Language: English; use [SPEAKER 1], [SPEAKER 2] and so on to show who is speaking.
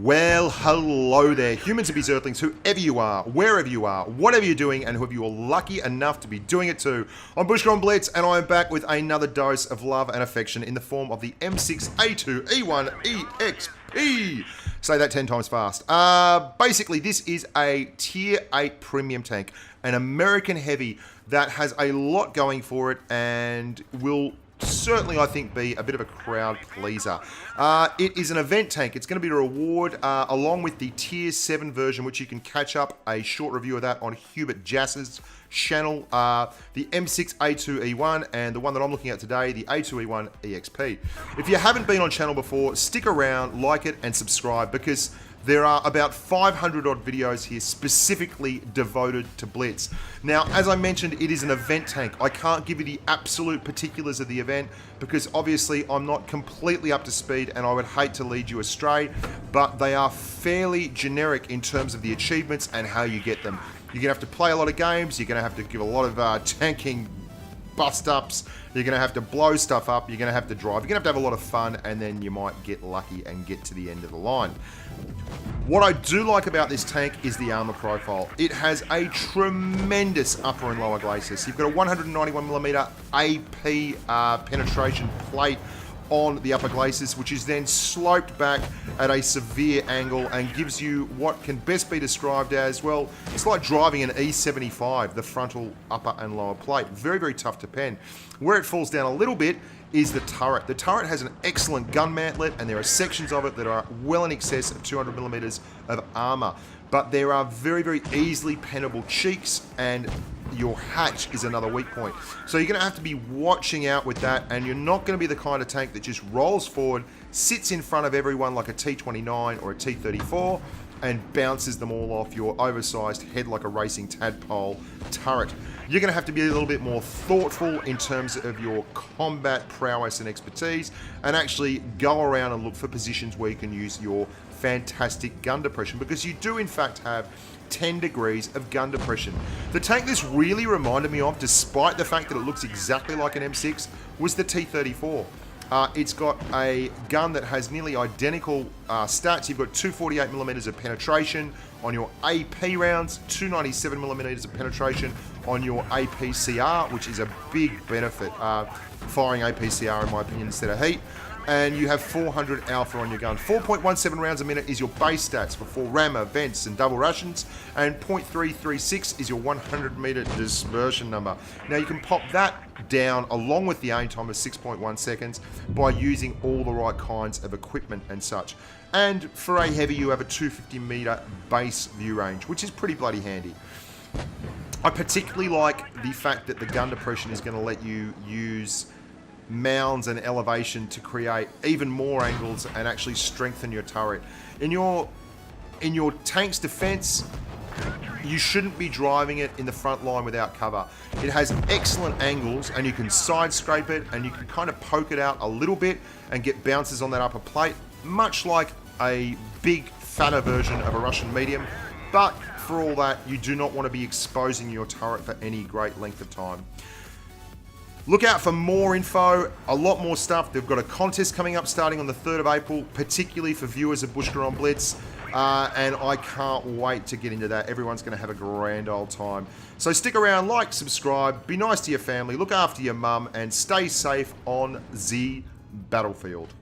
[SPEAKER 1] Well, hello there, humans, bees, earthlings, whoever you are, wherever you are, whatever you're doing, and whoever you are lucky enough to be doing it to. I'm Bushka on Blitz, and I'm back with another dose of love and affection in the form of the M6A2E1 EXP. Say that 10 times fast. Basically, this is a Tier 8 premium tank, an American heavy that has a lot going for it and will certainly, I think, be a bit of a crowd pleaser. It is an event tank. It's going to be a reward along with the Tier 7 version, which you can catch up a short review of that on Hubert Jass's channel. The M6A2E1 and the one that I'm looking at today, the A2E1 EXP. If you haven't been on channel before, stick around, like it, and subscribe, because there are about 500 odd videos here specifically devoted to Blitz. Now, as I mentioned, it is an event tank. I can't give you the absolute particulars of the event because obviously I'm not completely up to speed and I would hate to lead you astray, but they are fairly generic in terms of the achievements and how you get them. You're going to have to play a lot of games, you're going to have to give a lot of tanking bust-ups, you're going to have to blow stuff up, you're going to have to drive, you're going to have a lot of fun, and then you might get lucky and get to the end of the line. What I do like about this tank is the armor profile. It has a tremendous upper and lower glacis. You've got a 191mm AP penetration plate on the upper glacis, which is then sloped back at a severe angle and gives you what can best be described as, well, it's like driving an E75, the frontal upper and lower plate. Very, very tough to pen. Where it falls down a little bit is the turret. The turret has an excellent gun mantlet, and there are sections of it that are well in excess of 200mm of armor. But there are very, very easily pennable cheeks, and your hatch is another weak point. So you're going to have to be watching out with that, and you're not going to be the kind of tank that just rolls forward, sits in front of everyone like a T29 or a T34, and bounces them all off your oversized head like a racing tadpole turret. You're going to have to be a little bit more thoughtful in terms of your combat prowess and expertise, and actually go around and look for positions where you can use your fantastic gun depression, because you do in fact have 10 degrees of gun depression. The tank this really reminded me of, despite the fact that it looks exactly like an M6, was the T34. It's got a gun that has nearly identical stats. You've got 248mm of penetration on your AP rounds, 297mm of penetration on your APCR, which is a big benefit, firing APCR in my opinion instead of heat. And you have 400 alpha on your gun. 4.17 rounds a minute is your base stats for rammer, vents, and double rations, and 0.336 is your 100-meter dispersion number. Now you can pop that down along with the aim time of 6.1 seconds by using all the right kinds of equipment and such. And for a heavy, you have a 250-meter base view range, which is pretty bloody handy. I particularly like the fact that the gun depression is going to let you use mounds and elevation to create even more angles and actually strengthen your turret. In your tank's defense, you shouldn't be driving it in the front line without cover. It has excellent angles, and you can side scrape it, and you can kind of poke it out a little bit and get bounces on that upper plate, much like a big fatter version of a Russian medium. But for all that, you do not want to be exposing your turret for any great length of time. Look out for more info, a lot more stuff. They've got a contest coming up starting on the 3rd of April, particularly for viewers of Bushka on Blitz, and I can't wait to get into that. Everyone's going to have a grand old time. So stick around, like, subscribe, be nice to your family, look after your mum, and stay safe on the battlefield.